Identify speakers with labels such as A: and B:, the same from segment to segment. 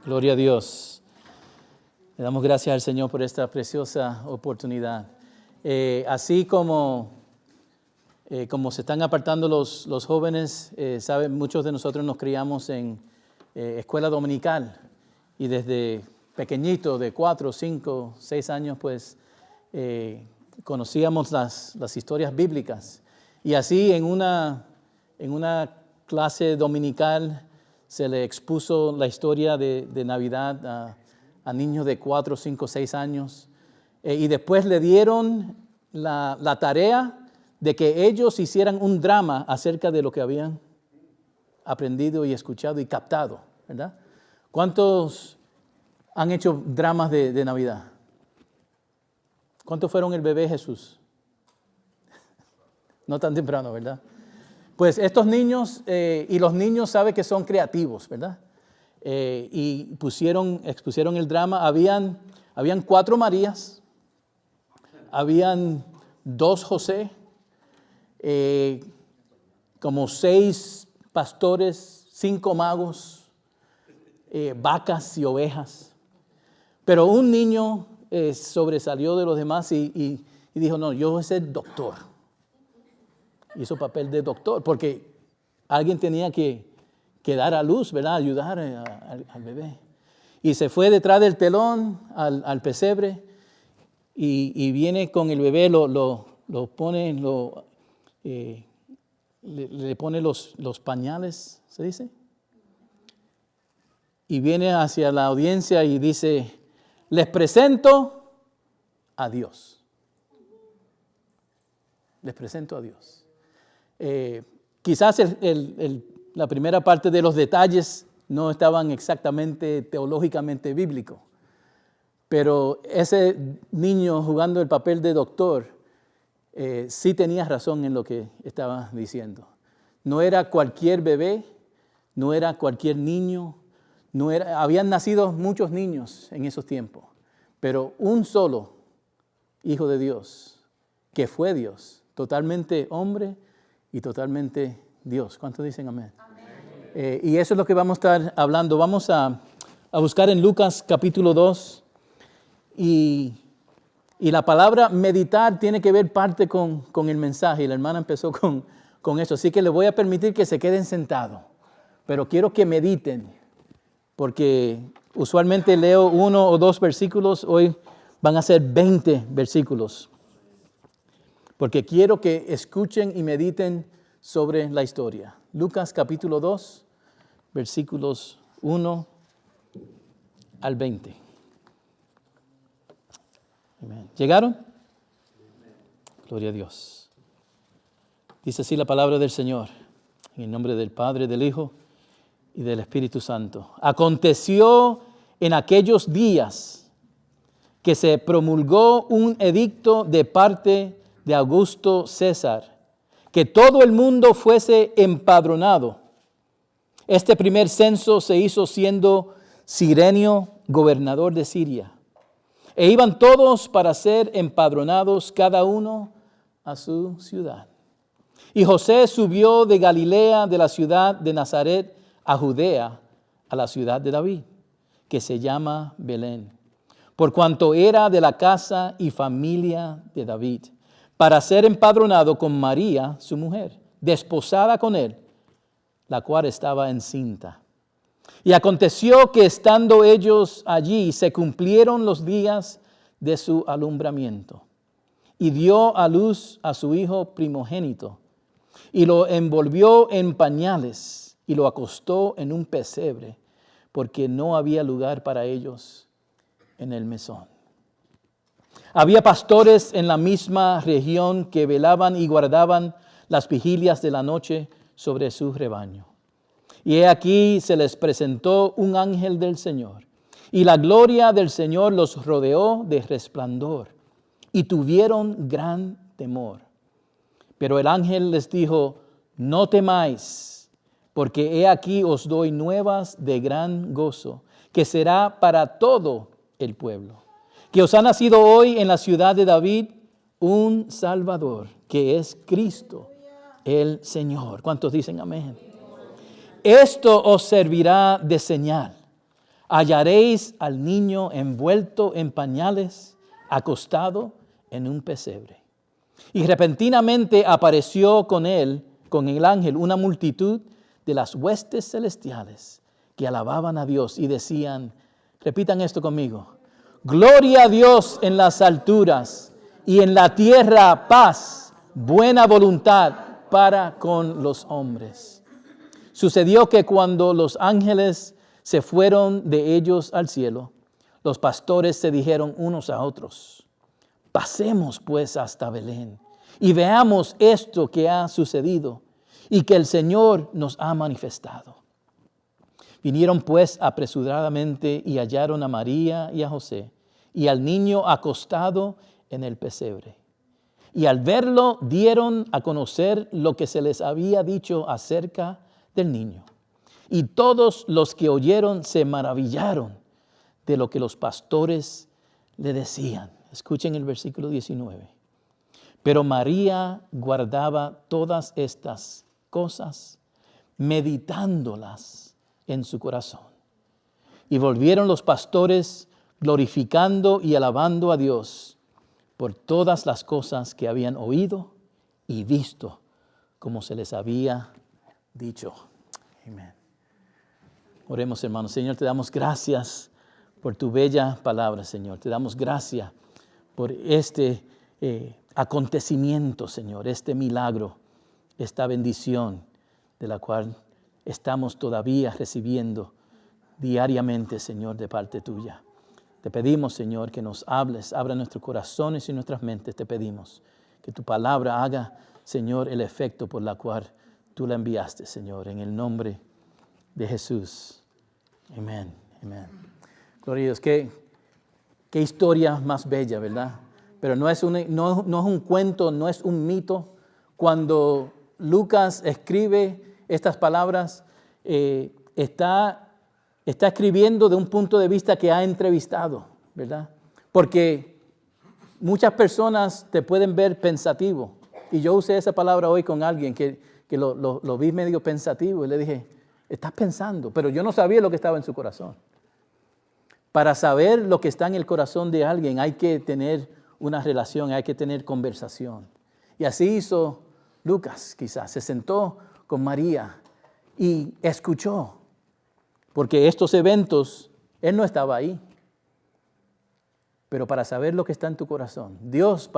A: Gloria a Dios. Le damos gracias al Señor por esta preciosa oportunidad. Así como se están apartando los jóvenes, saben, muchos de nosotros nos criamos en escuela dominical y desde pequeñito, de 4, 5, 6 años, pues conocíamos las historias bíblicas. Y así en una clase dominical se le expuso la historia de Navidad a niños de 4, 5, 6 años. Y después le dieron la tarea de que ellos hicieran un drama acerca de lo que habían aprendido y escuchado y captado, ¿verdad? ¿Cuántos han hecho dramas de Navidad? ¿Cuántos fueron el bebé Jesús? No tan temprano, ¿verdad? Pues estos niños, y los niños saben que son creativos, ¿verdad? Y expusieron el drama. Habían 4 Marías, habían 2 José, como 6 pastores, 5 magos, vacas y ovejas. Pero un niño sobresalió de los demás y dijo, no, yo voy a ser doctor. Hizo papel de doctor, porque alguien tenía que dar a luz, ¿verdad? Ayudar al bebé. Y se fue detrás del telón al pesebre y viene con el bebé, lo pone, le pone los pañales, ¿se dice? Y viene hacia la audiencia y dice, les presento a Dios. Les presento a Dios. Quizás la primera parte de los detalles no estaban exactamente teológicamente bíblicos, pero ese niño jugando el papel de doctor sí tenía razón en lo que estaba diciendo. No era cualquier bebé, no era cualquier niño, habían nacido muchos niños en esos tiempos, pero un solo Hijo de Dios, que fue Dios, totalmente hombre y totalmente Dios. ¿Cuántos dicen amén? Amén. Y eso es lo que vamos a estar hablando. Vamos a buscar en Lucas capítulo 2. Y la palabra meditar tiene que ver parte con el mensaje. Y la hermana empezó con eso. Así que les voy a permitir que se queden sentados. Pero quiero que mediten. Porque usualmente leo 1 o 2 versículos. Hoy van a ser 20 versículos. Porque quiero que escuchen y mediten sobre la historia. Lucas capítulo 2, versículos 1 al 20. Amén. ¿Llegaron? Gloria a Dios. Dice así la palabra del Señor, en el nombre del Padre, del Hijo y del Espíritu Santo. Aconteció en aquellos días que se promulgó un edicto de parte de Augusto César, que todo el mundo fuese empadronado. Este primer censo se hizo siendo Cirenio gobernador de Siria. E iban todos para ser empadronados, cada uno a su ciudad. Y José subió de Galilea, de la ciudad de Nazaret, a Judea, a la ciudad de David, que se llama Belén, por cuanto era de la casa y familia de David, para ser empadronado con María, su mujer, desposada con él, la cual estaba encinta. Y aconteció que estando ellos allí, se cumplieron los días de su alumbramiento. Y dio a luz a su hijo primogénito, y lo envolvió en pañales, y lo acostó en un pesebre, porque no había lugar para ellos en el mesón. Había pastores en la misma región que velaban y guardaban las vigilias de la noche sobre su rebaño. Y he aquí se les presentó un ángel del Señor, y la gloria del Señor los rodeó de resplandor, y tuvieron gran temor. Pero el ángel les dijo, no temáis, porque he aquí os doy nuevas de gran gozo, que será para todo el pueblo. Que os ha nacido hoy en la ciudad de David un Salvador, que es Cristo el Señor. ¿Cuántos dicen amén? Esto os servirá de señal. hallaréis al niño envuelto en pañales, acostado en un pesebre. Y repentinamente apareció con él, con el ángel, una multitud de las huestes celestiales que alababan a Dios y decían, repitan esto conmigo, gloria a Dios en las alturas y en la tierra paz, buena voluntad para con los hombres. Sucedió que cuando los ángeles se fueron de ellos al cielo, los pastores se dijeron unos a otros, pasemos pues hasta Belén y veamos esto que ha sucedido y que el Señor nos ha manifestado. Vinieron pues apresuradamente y hallaron a María y a José y al niño acostado en el pesebre. Y al verlo dieron a conocer lo que se les había dicho acerca del niño. Y todos los que oyeron se maravillaron de lo que los pastores le decían. Escuchen el versículo 19. Pero María guardaba todas estas cosas, meditándolas en su corazón. Y volvieron los pastores glorificando y alabando a Dios por todas las cosas que habían oído y visto, como se les había dicho. Amén. Oremos, hermanos. Señor, te damos gracias por tu bella palabra, Señor. Te damos gracias por este acontecimiento, Señor, este milagro, esta bendición de la cual estamos todavía recibiendo diariamente, Señor, de parte tuya. Te pedimos, Señor, que nos hables, abra nuestros corazones y nuestras mentes. Te pedimos que tu palabra haga, Señor, el efecto por la cual tú la enviaste, Señor, en el nombre de Jesús. Amén, amén. Gloria a Dios. Qué historia más bella, ¿verdad? Pero no es un cuento, no es un mito. Cuando Lucas escribe estas palabras, está escribiendo de un punto de vista que ha entrevistado, ¿verdad? Porque muchas personas te pueden ver pensativo. Y yo usé esa palabra hoy con alguien que lo vi medio pensativo y le dije, estás pensando, pero yo no sabía lo que estaba en su corazón. Para saber lo que está en el corazón de alguien hay que tener una relación, hay que tener conversación. Y así hizo Lucas, quizás. Se sentó con María y escuchó. Porque estos eventos, él no estaba ahí. Pero para saber lo que está en tu corazón, Dios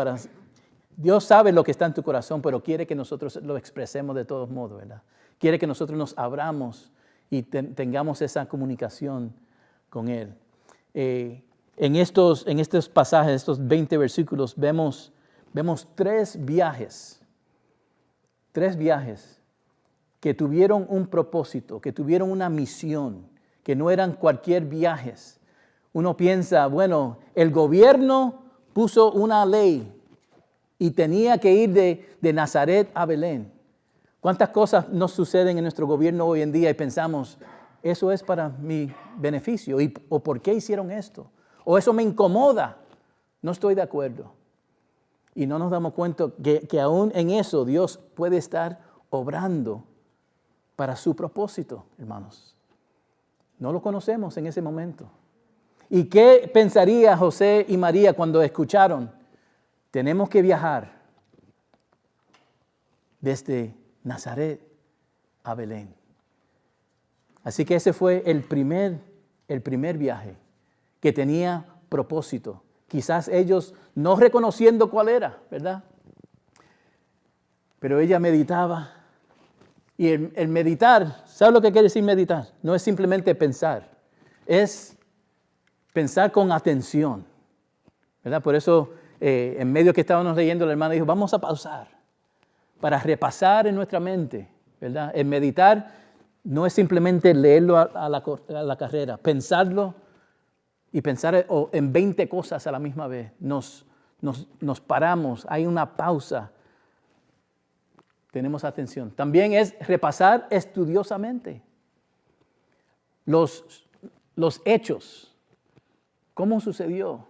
A: sabe lo que está en tu corazón, pero quiere que nosotros lo expresemos de todos modos, ¿verdad? Quiere que nosotros nos abramos y tengamos esa comunicación con Él. En estos pasajes, estos 20 versículos, vemos tres viajes que tuvieron un propósito, que tuvieron una misión, que no eran cualquier viajes. Uno piensa, bueno, el gobierno puso una ley y tenía que ir de Nazaret a Belén. ¿Cuántas cosas nos suceden en nuestro gobierno hoy en día y pensamos, eso es para mi beneficio? ¿O por qué hicieron esto? ¿O eso me incomoda? No estoy de acuerdo. Y no nos damos cuenta que aún en eso Dios puede estar obrando para su propósito, hermanos. No lo conocemos en ese momento. ¿Y qué pensaría José y María cuando escucharon? Tenemos que viajar desde Nazaret a Belén. Así que ese fue el primer viaje que tenía propósito. Quizás ellos no reconociendo cuál era, ¿verdad? Pero ella meditaba. Y el meditar, ¿sabe lo que quiere decir meditar? No es simplemente pensar, es pensar con atención, ¿verdad? Por eso, en medio que estábamos leyendo, la hermana dijo, vamos a pausar para repasar en nuestra mente, ¿verdad? El meditar no es simplemente leerlo a la carrera, pensarlo y pensar en 20 cosas a la misma vez. Nos paramos, hay una pausa. Tenemos atención. También es repasar estudiosamente los hechos. ¿Cómo sucedió?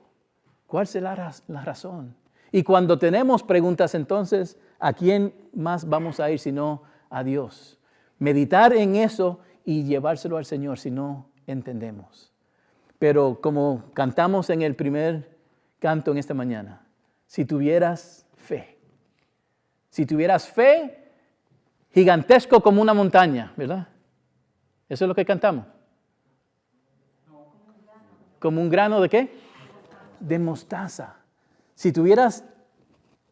A: ¿Cuál será la razón? Y cuando tenemos preguntas, entonces, ¿a quién más vamos a ir sino a Dios? Meditar en eso y llevárselo al Señor si no entendemos. Pero como cantamos en el primer canto en esta mañana, si tuvieras fe, gigantesco como una montaña, ¿verdad? Eso es lo que cantamos. ¿Como un grano de qué? De mostaza. Si tuvieras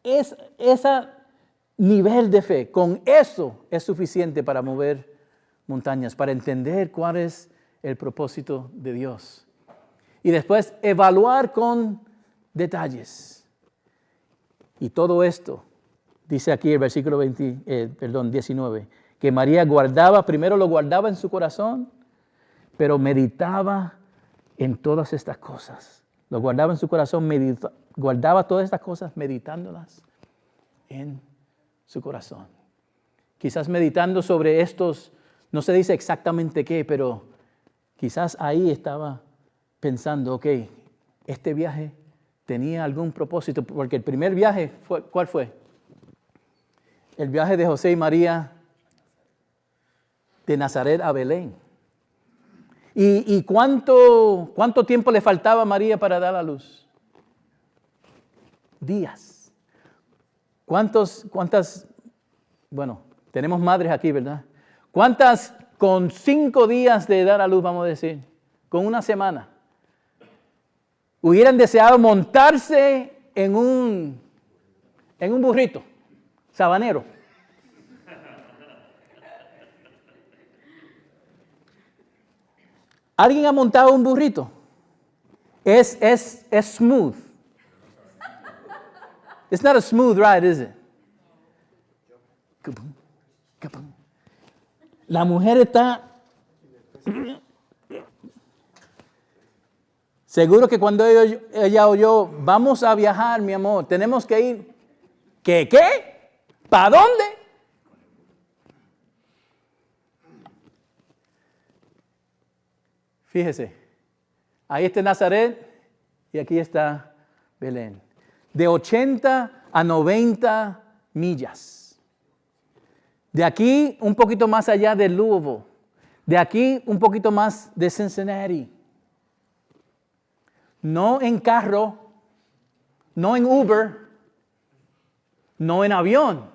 A: ese nivel de fe, con eso es suficiente para mover montañas, para entender cuál es el propósito de Dios. Y después evaluar con detalles. Y todo esto, dice aquí el versículo 19, que María primero lo guardaba en su corazón, pero meditaba en todas estas cosas. Lo guardaba en su corazón, guardaba todas estas cosas meditándolas en su corazón. Quizás meditando sobre estos, no se dice exactamente qué, pero quizás ahí estaba pensando, ok, este viaje tenía algún propósito, porque el primer viaje, ¿cuál fue? El viaje de José y María de Nazaret a Belén. ¿Y cuánto tiempo le faltaba a María para dar a luz? Días. Bueno, tenemos madres aquí, ¿verdad? ¿Cuántas con 5 días de dar a luz, vamos a decir? Con una semana. Hubieran deseado montarse en un burrito sabanero. ¿Alguien ha montado un burrito? Es smooth. It's not a smooth ride, is it? La mujer está... Seguro que cuando ella oyó, vamos a viajar, mi amor, tenemos que ir. ¿Qué? ¿Para dónde? Fíjese, ahí está Nazaret y aquí está Belén. De 80 a 90 millas. De aquí un poquito más allá de Louisville. De aquí un poquito más de Cincinnati. No en carro, no en Uber, no en avión,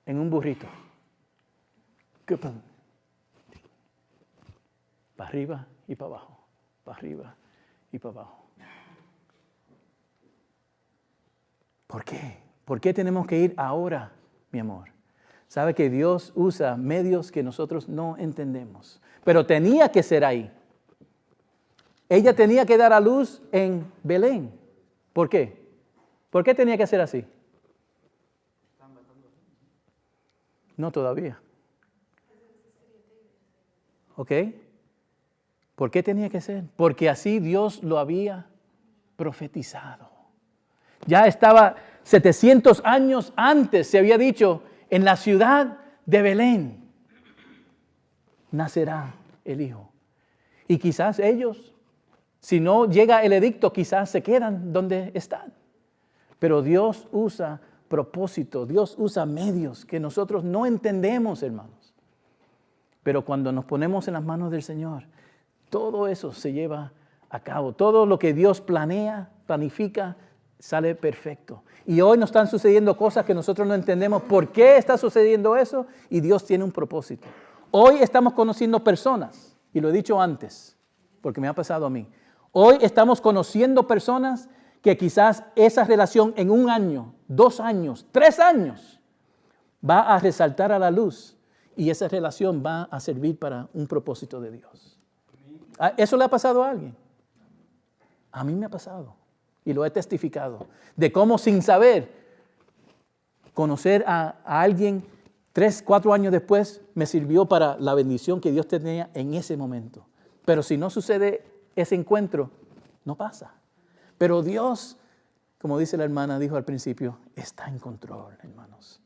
A: en un burrito. Para arriba y para abajo, para arriba y para abajo. ¿Por qué? ¿Por qué tenemos que ir ahora, mi amor? Sabe que Dios usa medios que nosotros no entendemos, pero tenía que ser ahí. Ella tenía que dar a luz en Belén. ¿Por qué? ¿Por qué tenía que ser así? No todavía. ¿Ok? ¿Por qué tenía que ser? Porque así Dios lo había profetizado. Ya estaba 700 años antes, se había dicho, en la ciudad de Belén nacerá el Hijo. Y quizás ellos, si no llega el edicto, quizás se quedan donde están. Pero Dios usa propósito, Dios usa medios que nosotros no entendemos, hermanos. Pero cuando nos ponemos en las manos del Señor, todo eso se lleva a cabo. Todo lo que Dios planifica, sale perfecto. Y hoy nos están sucediendo cosas que nosotros no entendemos. ¿Por qué está sucediendo eso? Y Dios tiene un propósito. Hoy estamos conociendo personas, y lo he dicho antes, porque me ha pasado a mí. Hoy estamos conociendo personas que quizás esa relación en 1 año, 2 años, 3 años, va a resaltar a la luz. Y esa relación va a servir para un propósito de Dios. ¿Eso le ha pasado a alguien? A mí me ha pasado. Y lo he testificado. De cómo sin saber, conocer a alguien 3, 4 años después me sirvió para la bendición que Dios tenía en ese momento. Pero si no sucede ese encuentro, no pasa. Pero Dios, como dice la hermana, dijo al principio, está en control, hermanos.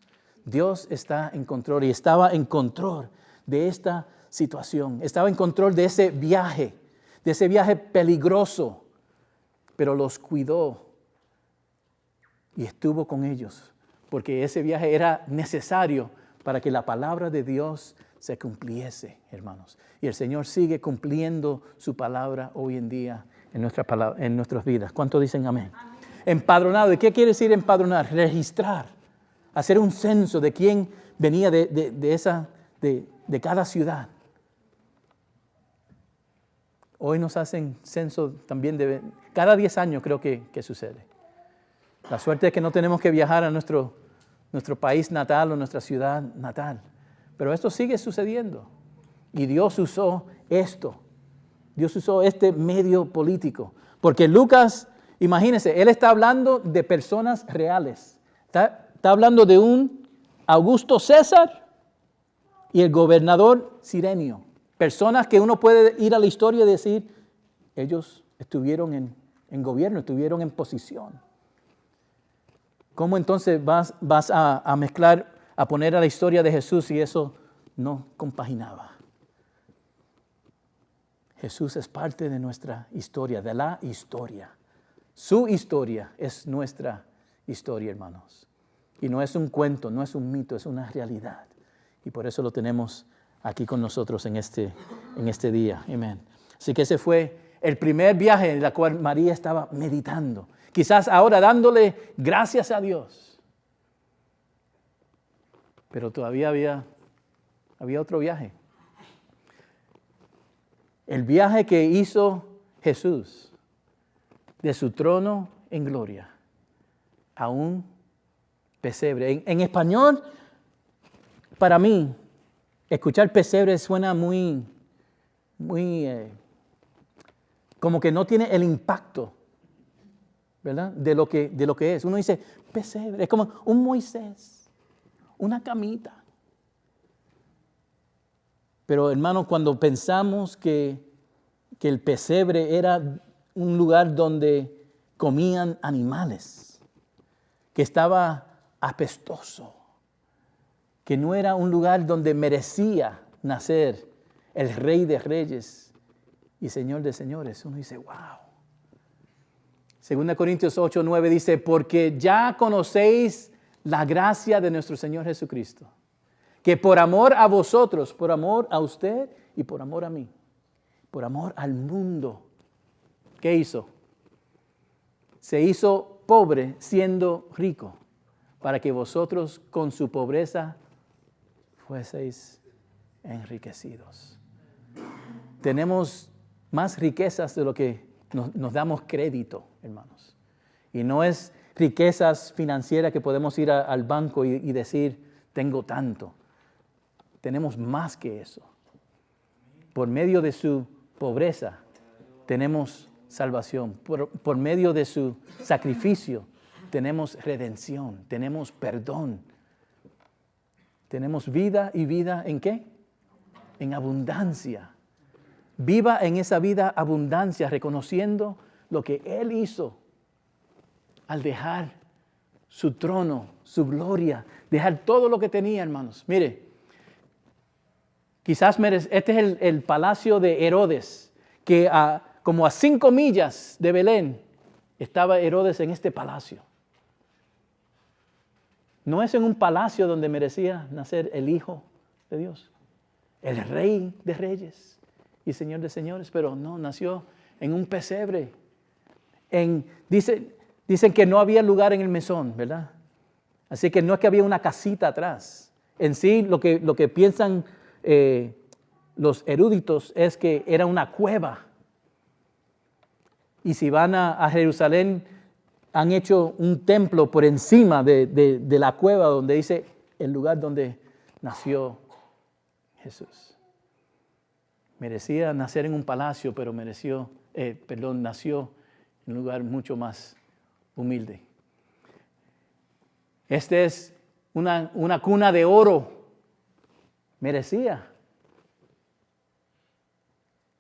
A: Dios está en control y estaba en control de esta situación. Estaba en control de ese viaje peligroso, pero los cuidó y estuvo con ellos, porque ese viaje era necesario para que la palabra de Dios se cumpliese, hermanos. Y el Señor sigue cumpliendo su palabra hoy en día en nuestras vidas. ¿Cuántos dicen amén? Amén. Empadronado. ¿Y qué quiere decir empadronar? Registrar. Hacer un censo de quién venía de cada ciudad. Hoy nos hacen censo también cada 10 años creo que sucede. La suerte es que no tenemos que viajar a nuestro país natal o nuestra ciudad natal. Pero esto sigue sucediendo. Y Dios usó esto. Dios usó este medio político. Porque Lucas, imagínense, él está hablando de personas reales. Está hablando de un Augusto César y el gobernador Cirenio. Personas que uno puede ir a la historia y decir, ellos estuvieron en gobierno, estuvieron en posición. ¿Cómo entonces vas a mezclar, a poner a la historia de Jesús si eso no compaginaba? Jesús es parte de nuestra historia, de la historia. Su historia es nuestra historia, hermanos. Y no es un cuento, no es un mito, es una realidad. Y por eso lo tenemos aquí con nosotros en este día. Amén. Así que ese fue el primer viaje en el cual María estaba meditando. Quizás ahora dándole gracias a Dios. Pero todavía había otro viaje. El viaje que hizo Jesús de su trono en gloria a un pesebre. En español, para mí, escuchar pesebre suena muy como que no tiene el impacto, ¿verdad? De lo que es. Uno dice, pesebre, es como un Moisés, una camita. Pero hermanos, cuando pensamos que el pesebre era un lugar donde comían animales, que estaba apestoso, que no era un lugar donde merecía nacer el Rey de Reyes y Señor de Señores, uno dice, wow. 2 Corintios 8:9 dice, porque ya conocéis la gracia de nuestro Señor Jesucristo, que por amor a vosotros, por amor a usted y por amor a mí, por amor al mundo, ¿qué hizo? Se hizo pobre siendo rico, para que vosotros con su pobreza fueseis enriquecidos. Tenemos más riquezas de lo que nos damos crédito, hermanos. Y no es riquezas financieras que podemos ir al banco y decir, tengo tanto. Tenemos más que eso. Por medio de su pobreza tenemos salvación. Por medio de su sacrificio tenemos redención, tenemos perdón. Tenemos vida y vida ¿en qué? En abundancia. Viva en esa vida abundancia, reconociendo lo que Él hizo al dejar su trono, su gloria, dejar todo lo que tenía, hermanos. Mire, quizás este es el palacio de Herodes, que como a 5 millas de Belén estaba Herodes en este palacio. No es en un palacio donde merecía nacer el Hijo de Dios, el Rey de Reyes y Señor de Señores, pero no, nació en un pesebre. Dicen que no había lugar en el mesón, ¿verdad? Así que no es que había una casita atrás. En sí, lo que piensan los eruditos es que era una cueva. Y si van a Jerusalén, han hecho un templo por encima de la cueva donde dice el lugar donde nació Jesús. Merecía nacer en un palacio, pero nació en un lugar mucho más humilde. Este es una cuna de oro. Merecía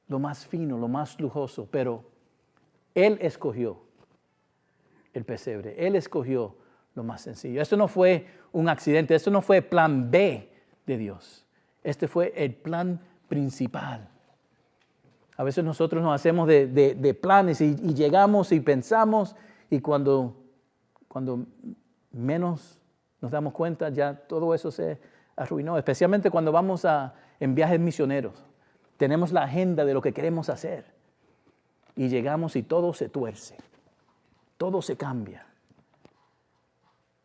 A: lo más fino, lo más lujoso, pero Él escogió el pesebre. Él escogió lo más sencillo. Esto no fue un accidente, esto no fue plan B de Dios. Este fue el plan principal. A veces nosotros nos hacemos de planes y llegamos y pensamos y cuando menos nos damos cuenta ya todo eso se arruinó. Especialmente cuando vamos a en viajes misioneros. Tenemos la agenda de lo que queremos hacer. Y llegamos y todo se tuerce. Todo se cambia.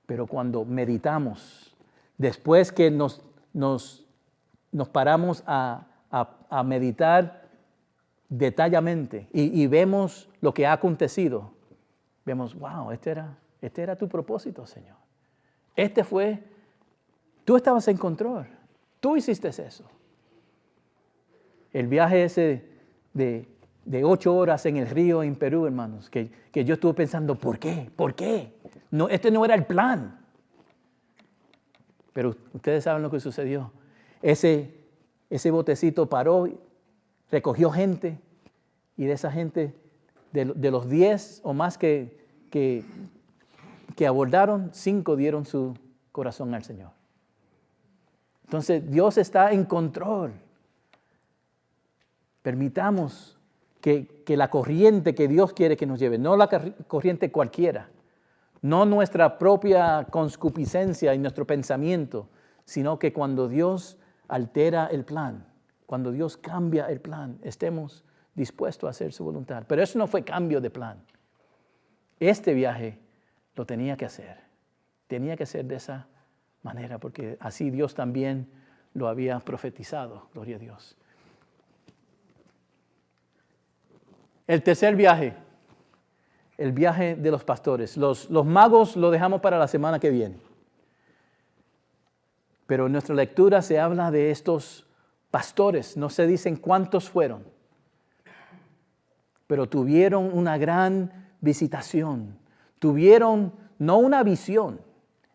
A: Pero cuando meditamos, después que nos paramos a meditar detalladamente y vemos lo que ha acontecido, vemos, wow, este era tu propósito, Señor. Tú estabas en control. Tú hiciste eso. El viaje ese de 8 horas en el río en Perú, hermanos, que yo estuve pensando, ¿por qué? ¿Por qué? No, este no era el plan. Pero ustedes saben lo que sucedió. Ese botecito paró, recogió gente, y de esa gente, de los 10 o más que abordaron, 5 dieron su corazón al Señor. Entonces, Dios está en control. Permitamos que la corriente que Dios quiere que nos lleve, no la corriente cualquiera, no nuestra propia concupiscencia y nuestro pensamiento, sino que cuando Dios altera el plan, cuando Dios cambia el plan, estemos dispuestos a hacer su voluntad. Pero eso no fue cambio de plan. Este viaje lo tenía que hacer. Tenía que ser de esa manera, porque así Dios también lo había profetizado. Gloria a Dios. El tercer viaje, el viaje de los pastores. Los magos lo dejamos para la semana que viene. Pero en nuestra lectura se habla de estos pastores. No se dicen cuántos fueron, pero tuvieron una gran visitación. Tuvieron no una visión,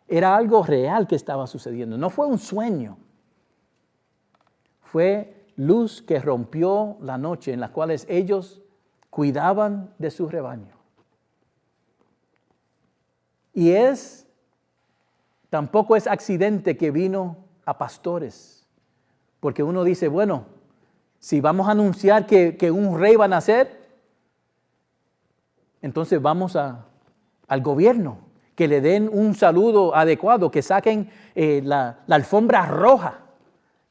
A: era algo real que estaba sucediendo. No fue un sueño. Fue luz que rompió la noche en la cual ellos cuidaban de su rebaño. Y tampoco es accidente que vino a pastores, porque uno dice, bueno, si vamos a anunciar que un rey va a nacer, entonces vamos al gobierno, que le den un saludo adecuado, que saquen la alfombra roja,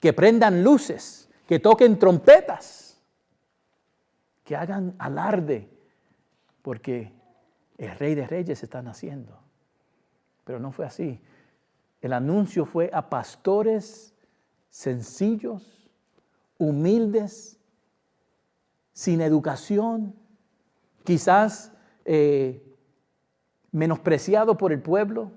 A: que prendan luces, que toquen trompetas, que hagan alarde, porque el Rey de Reyes está naciendo. Pero no fue así. El anuncio fue a pastores sencillos, humildes, sin educación, quizás menospreciado por el pueblo.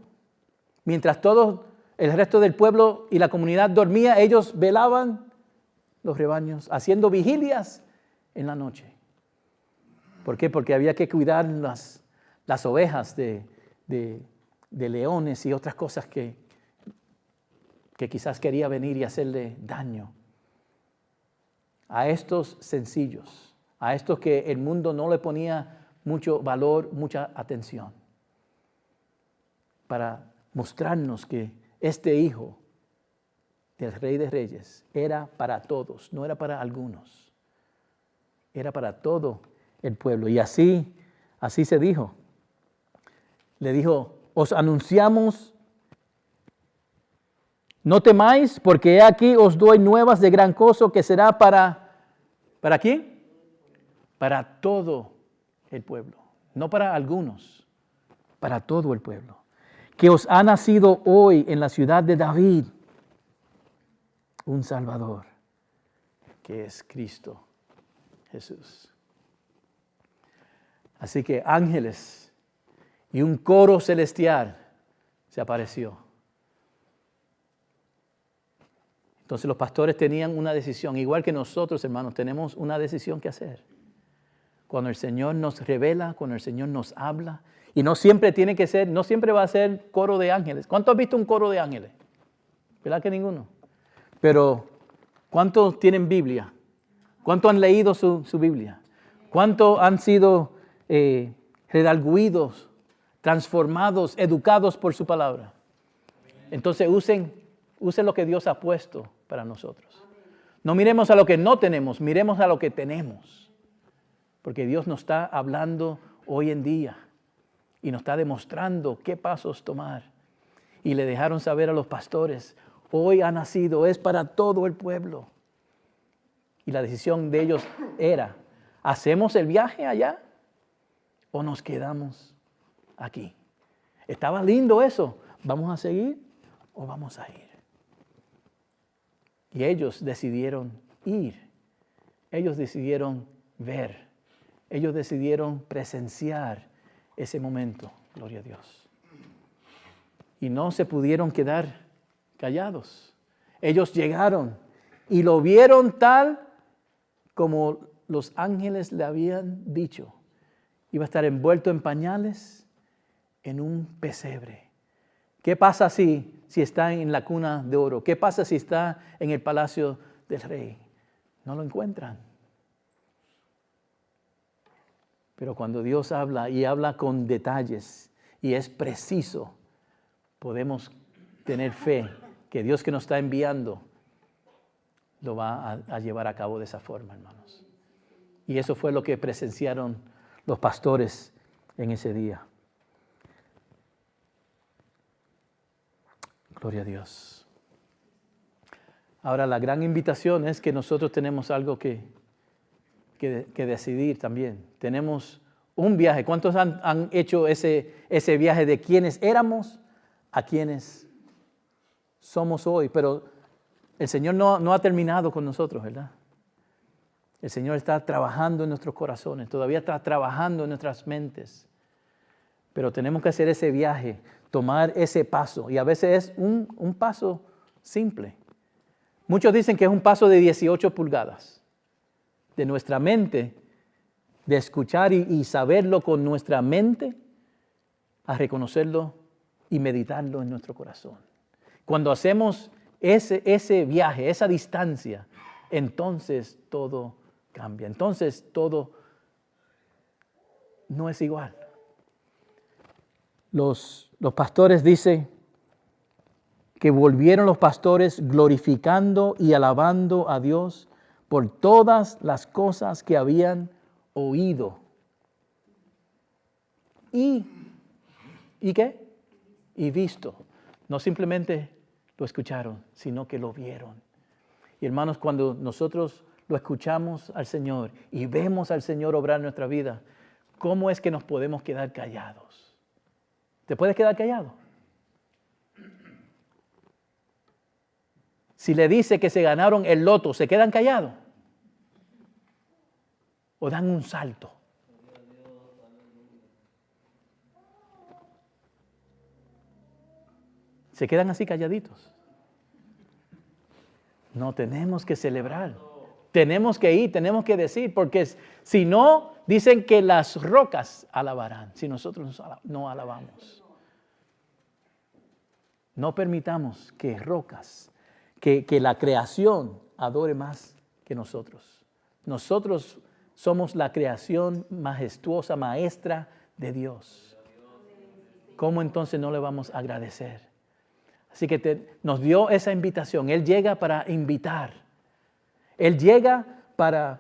A: Mientras todo el resto del pueblo y la comunidad dormía, ellos velaban los rebaños, haciendo vigilias en la noche. ¿Por qué? Porque había que cuidar las ovejas de leones y otras cosas que quizás quería venir y hacerle daño. A estos sencillos, a estos que el mundo no le ponía mucho valor, mucha atención, para mostrarnos que este hijo del Rey de Reyes era para todos, no era para algunos, era para todo el pueblo. Y así se dijo. Le dijo, os anunciamos, no temáis, porque he aquí os doy nuevas de gran gozo que será ¿para quién? Para todo el pueblo, no para algunos, para todo el pueblo. Que os ha nacido hoy en la ciudad de David un Salvador, que es Cristo Jesús. Así que ángeles y un coro celestial se apareció. Entonces los pastores tenían una decisión, igual que nosotros, hermanos, tenemos una decisión que hacer. Cuando el Señor nos revela, cuando el Señor nos habla, y no siempre va a ser coro de ángeles. ¿Cuántos han visto un coro de ángeles? ¿Verdad que ninguno? Pero ¿cuántos tienen Biblia? ¿Cuántos han leído su Biblia? ¿Cuántos han sido redarguidos, transformados, educados por su palabra? Entonces usen lo que Dios ha puesto para nosotros. No miremos a lo que no tenemos, miremos a lo que tenemos. Porque Dios nos está hablando hoy en día y nos está demostrando qué pasos tomar. Y le dejaron saber a los pastores, hoy ha nacido, es para todo el pueblo. Y la decisión de ellos era, ¿hacemos el viaje allá o nos quedamos aquí? Estaba lindo eso. ¿Vamos a seguir o vamos a ir? Y ellos decidieron ir. Ellos decidieron ver. Ellos decidieron presenciar ese momento. Gloria a Dios. Y no se pudieron quedar callados. Ellos llegaron y lo vieron tal como los ángeles le habían dicho. Iba a estar envuelto en pañales, en un pesebre. ¿Qué pasa si está en la cuna de oro? ¿Qué pasa si está en el palacio del rey? No lo encuentran. Pero cuando Dios habla y habla con detalles y es preciso, podemos tener fe que Dios que nos está enviando lo va a llevar a cabo de esa forma, hermanos. Y eso fue lo que presenciaron los pastores en ese día. Gloria a Dios. Ahora, la gran invitación es que nosotros tenemos algo que decidir también. Tenemos un viaje. ¿Cuántos han hecho ese viaje de quienes éramos a quienes somos hoy? Pero el Señor no ha terminado con nosotros, ¿verdad? El Señor está trabajando en nuestros corazones, todavía está trabajando en nuestras mentes. Pero tenemos que hacer ese viaje, tomar ese paso. Y a veces es un paso simple. Muchos dicen que es un paso de 18 pulgadas. De nuestra mente, de escuchar y saberlo con nuestra mente, a reconocerlo y meditarlo en nuestro corazón. Cuando hacemos ese viaje, esa distancia, entonces todo cambia. Entonces todo no es igual. Los pastores dicen que volvieron los pastores glorificando y alabando a Dios por todas las cosas que habían oído. ¿Y qué? Y visto. No simplemente lo escucharon, sino que lo vieron. Y hermanos, cuando nosotros lo escuchamos al Señor y vemos al Señor obrar en nuestra vida, ¿cómo es que nos podemos quedar callados? ¿Te puedes quedar callado? Si le dice que se ganaron el loto, ¿se quedan callados? ¿O dan un salto? ¿Se quedan así calladitos? No, tenemos que celebrar. Tenemos que ir, tenemos que decir, porque si no, dicen que las rocas alabarán, si nosotros no alabamos. No permitamos que rocas, que la creación adore más que nosotros. Nosotros somos la creación majestuosa, maestra de Dios. ¿Cómo entonces no le vamos a agradecer? Así que nos dio esa invitación. Él llega para invitar. Él llega para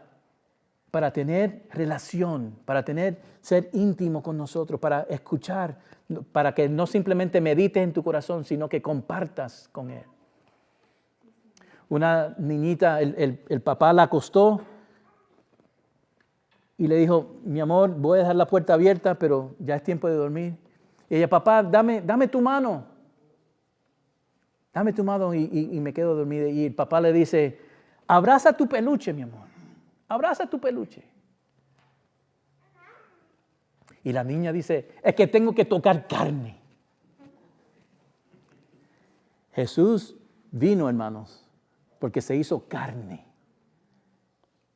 A: tener relación, para ser íntimo con nosotros, para escuchar, para que no simplemente medites en tu corazón, sino que compartas con Él. Una niñita, el papá la acostó y le dijo, mi amor, voy a dejar la puerta abierta, pero ya es tiempo de dormir. Y ella, papá, dame tu mano. Dame tu mano y me quedo dormida. Y el papá le dice, abraza tu peluche, mi amor. Abraza tu peluche. Y la niña dice, es que tengo que tocar carne. Jesús vino, hermanos, porque se hizo carne.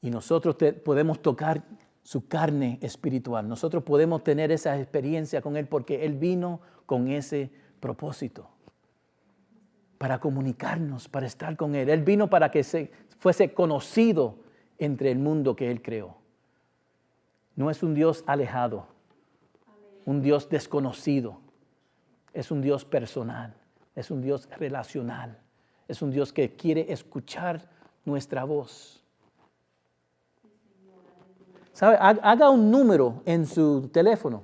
A: Y nosotros podemos tocar su carne espiritual. Nosotros podemos tener esa experiencia con Él porque Él vino con ese propósito. Para comunicarnos, para estar con Él. Él vino para que fuese conocido entre el mundo que Él creó. No es un Dios alejado, un Dios desconocido. Es un Dios personal, es un Dios relacional. Es un Dios que quiere escuchar nuestra voz. ¿Sabe? Haga un número en su teléfono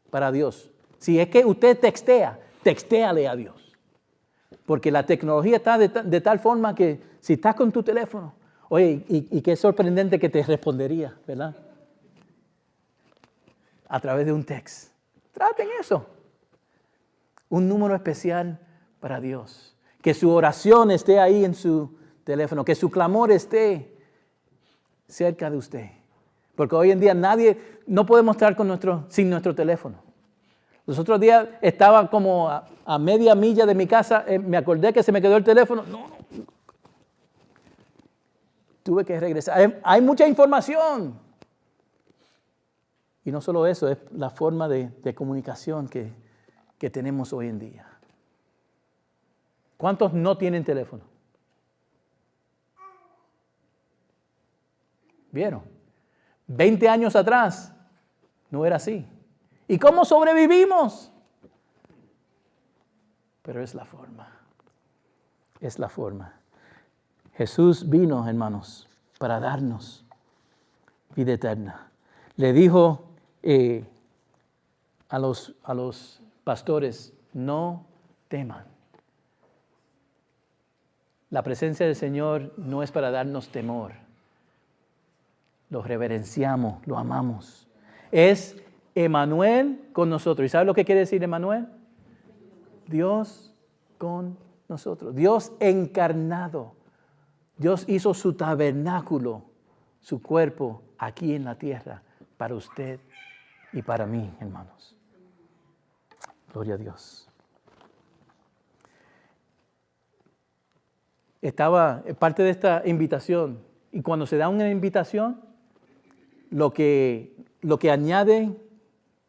A: para Dios. Si es que usted textéale a Dios. Porque la tecnología está de tal forma que si estás con tu teléfono, Oye, y qué sorprendente que te respondería, ¿verdad? A través de un text. Traten eso. Un número especial para Dios. Que su oración esté ahí en su teléfono. Que su clamor esté cerca de usted. Porque hoy en día no podemos estar sin nuestro teléfono. Los otros días estaba como a media milla de mi casa. Me acordé que se me quedó el teléfono. No. Tuve que regresar. Hay mucha información. Y no solo eso, es la forma de comunicación que tenemos hoy en día. ¿Cuántos no tienen teléfono? ¿Vieron? 20 años atrás no era así. ¿Y cómo sobrevivimos? Pero es la forma. Es la forma. Jesús vino, hermanos, para darnos vida eterna. Le dijo a los pastores, no teman. La presencia del Señor no es para darnos temor. Lo reverenciamos, lo amamos. Es Emmanuel con nosotros. ¿Y sabe lo que quiere decir Emmanuel? Dios con nosotros. Dios encarnado. Dios hizo su tabernáculo, su cuerpo aquí en la tierra para usted y para mí, hermanos. Gloria a Dios. Estaba parte de esta invitación, y cuando se da una invitación, lo que añade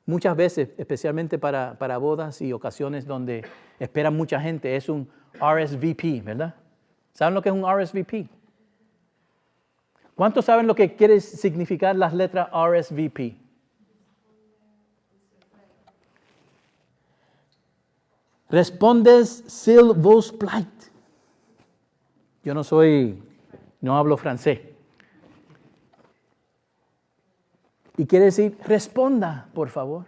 A: muchas veces, especialmente para bodas y ocasiones donde esperan mucha gente, es un RSVP, ¿verdad? ¿Saben lo que es un RSVP? ¿Cuántos saben lo que quiere significar las letras RSVP? Respondes s'il vous plaît. Yo no hablo francés. Y quiere decir, responda, por favor.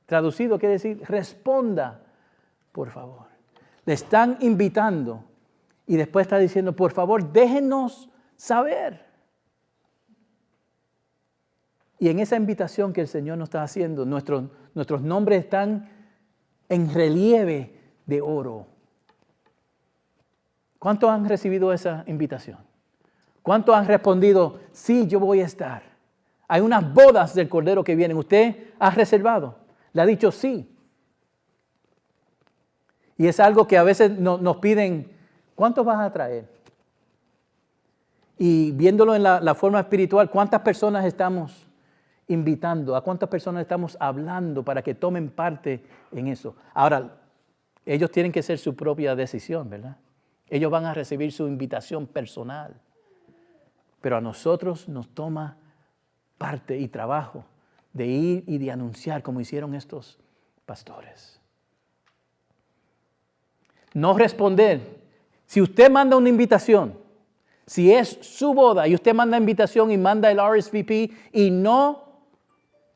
A: Traducido quiere decir, responda, por favor. Le están invitando y después está diciendo, por favor, déjenos saber. Y en esa invitación que el Señor nos está haciendo, nuestros nombres están en relieve de oro. ¿Cuántos han recibido esa invitación? ¿Cuántos han respondido, sí, yo voy a estar? Hay unas bodas del Cordero que vienen. ¿Usted ha reservado? ¿Le ha dicho sí? Y es algo que a veces nos piden, ¿cuántos vas a traer? Y viéndolo en la forma espiritual, ¿cuántas personas estamos invitando? ¿A cuántas personas estamos hablando para que tomen parte en eso? Ahora, ellos tienen que hacer su propia decisión, ¿verdad? Ellos van a recibir su invitación personal. Pero a nosotros nos toma parte y trabajo de ir y de anunciar como hicieron estos pastores. No responder. Si usted manda una invitación, si es su boda y usted manda invitación y manda el RSVP y no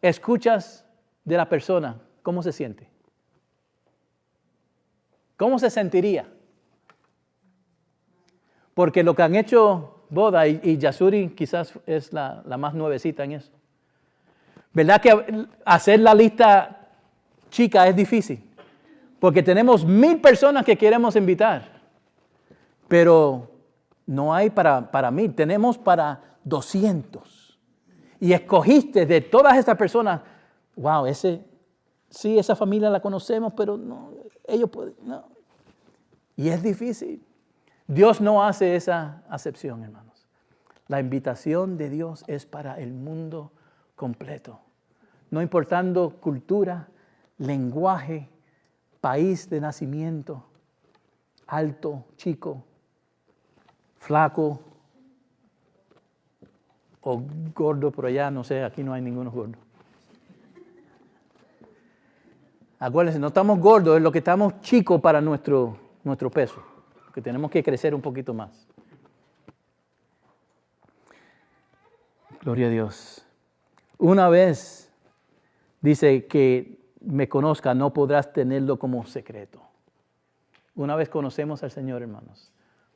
A: escuchas de la persona, ¿cómo se siente? ¿Cómo se sentiría? Porque lo que han hecho boda, y Yasuri quizás es la más nuevecita en eso. ¿Verdad que hacer la lista chica es difícil? Porque tenemos 1000 personas que queremos invitar, pero no hay para 1000, tenemos para 200. Y escogiste de todas estas personas, wow, esa familia la conocemos, pero no, ellos pueden, no. Y es difícil. Dios no hace esa acepción, hermanos. La invitación de Dios es para el mundo completo. No importando cultura, lenguaje, país de nacimiento, alto, chico, flaco o gordo por allá, no sé, aquí no hay ninguno gordo. Acuérdense, no estamos gordos, es lo que estamos chicos para nuestro peso, que tenemos que crecer un poquito más. Gloria a Dios. Una vez dice que me conozca, no podrás tenerlo como secreto. Una vez conocemos al Señor, hermanos,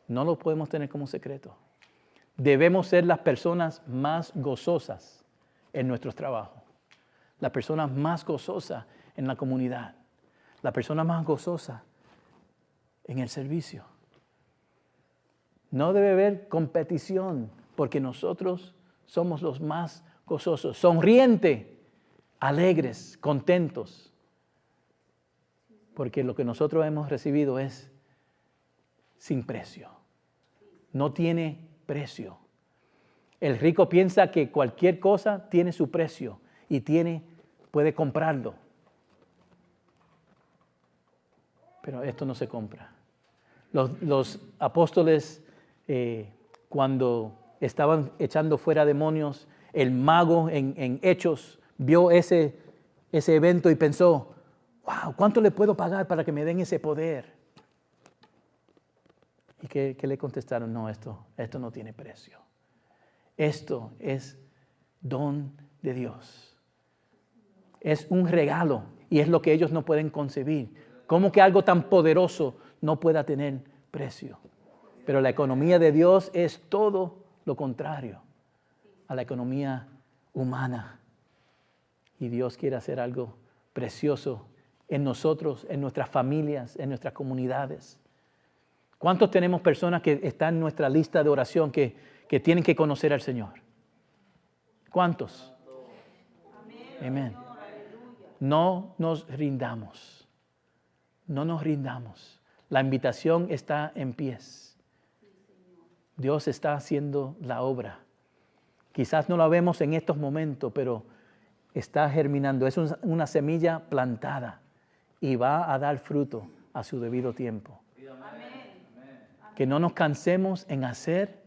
A: no lo podemos tener como secreto. Debemos ser las personas más gozosas en nuestros trabajos, las personas más gozosas en la comunidad, la persona más gozosa en el servicio. No debe haber competición, porque nosotros somos los más gozosos, sonrientes, alegres, contentos, porque lo que nosotros hemos recibido es sin precio. No tiene precio. El rico piensa que cualquier cosa tiene su precio y puede comprarlo. Pero esto no se compra. Los apóstoles, cuando estaban echando fuera demonios, el mago en Hechos vio ese evento y pensó, wow, ¿cuánto le puedo pagar para que me den ese poder? ¿Y qué le contestaron? No, esto no tiene precio. Esto es don de Dios. Es un regalo y es lo que ellos no pueden concebir. ¿Cómo que algo tan poderoso no pueda tener precio? Pero la economía de Dios es todo lo contrario a la economía humana. Y Dios quiere hacer algo precioso en nosotros, en nuestras familias, en nuestras comunidades. ¿Cuántos tenemos personas que están en nuestra lista de oración que tienen que conocer al Señor? ¿Cuántos? Amén. No nos rindamos. No nos rindamos. La invitación está en pies. Dios está haciendo la obra. Quizás no la vemos en estos momentos, pero está germinando. Es una semilla plantada y va a dar fruto a su debido tiempo. Que no nos cansemos en hacer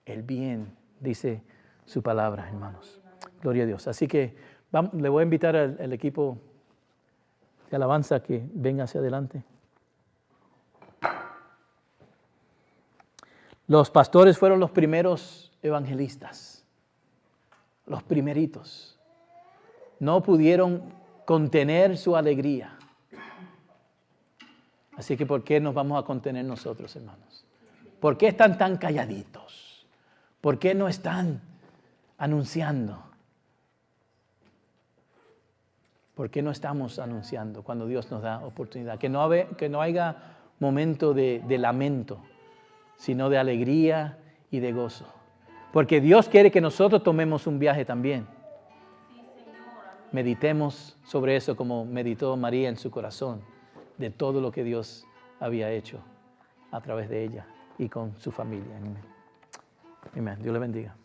A: el bien, dice su palabra, hermanos. Gloria a Dios. Así que le voy a invitar al equipo de alabanza que venga hacia adelante. Los pastores fueron los primeros evangelistas, los primeritos. No pudieron contener su alegría. Así que ¿por qué nos vamos a contener nosotros, hermanos? ¿Por qué están tan calladitos? ¿Por qué no están anunciando? ¿Por qué no estamos anunciando cuando Dios nos da oportunidad? Que no haya momento de lamento, sino de alegría y de gozo. Porque Dios quiere que nosotros tomemos un viaje también. Meditemos sobre eso como meditó María en su corazón, de todo lo que Dios había hecho a través de ella y con su familia. Amén. Dios le bendiga.